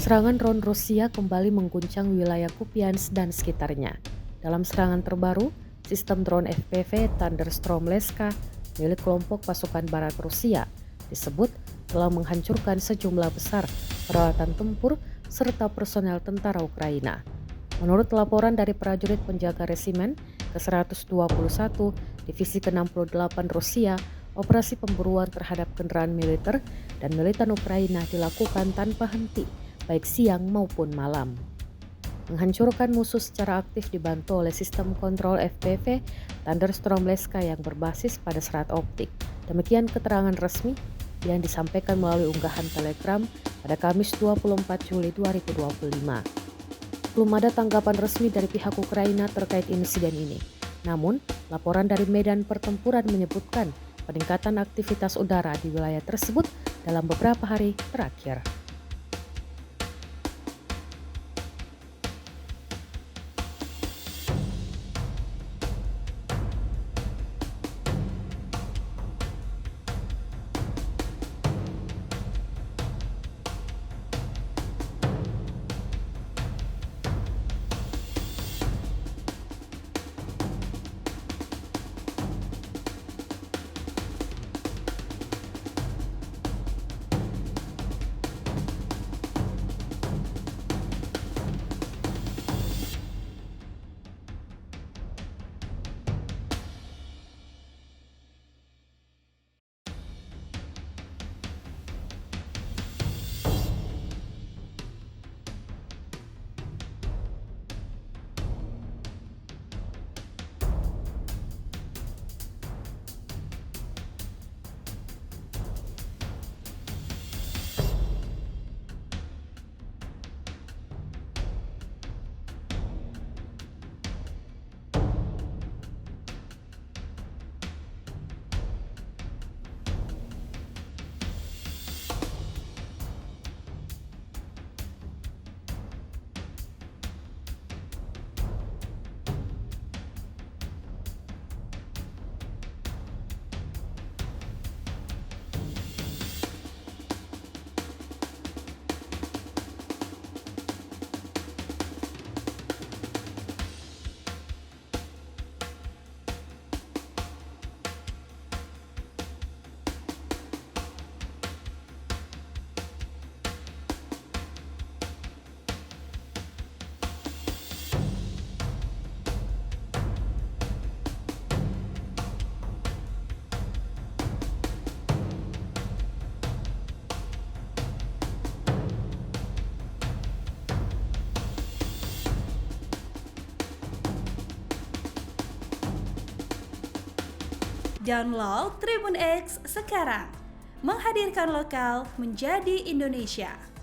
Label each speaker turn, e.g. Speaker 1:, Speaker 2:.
Speaker 1: Serangan drone Rusia kembali mengguncang wilayah Kupiansk dan sekitarnya. Dalam serangan terbaru, sistem drone FPV Thunderstorm Leska milik kelompok pasukan barat Rusia disebut telah menghancurkan sejumlah besar peralatan tempur serta personel tentara Ukraina. Menurut laporan dari prajurit penjaga resimen ke-121 Divisi ke-68 Rusia, operasi pemburuan terhadap kendaraan militer dan militan Ukraina dilakukan tanpa henti, baik siang maupun malam. Menghancurkan musuh secara aktif dibantu oleh sistem kontrol FPV Thunderstorm Leska yang berbasis pada serat optik. Demikian keterangan resmi yang disampaikan melalui unggahan Telegram pada Kamis 24 Juli 2025. Belum ada tanggapan resmi dari pihak Ukraina terkait insiden ini. Namun, laporan dari medan pertempuran menyebutkan peningkatan aktivitas udara di wilayah tersebut dalam beberapa hari terakhir.
Speaker 2: Download Tribun X sekarang, menghadirkan lokal menjadi Indonesia.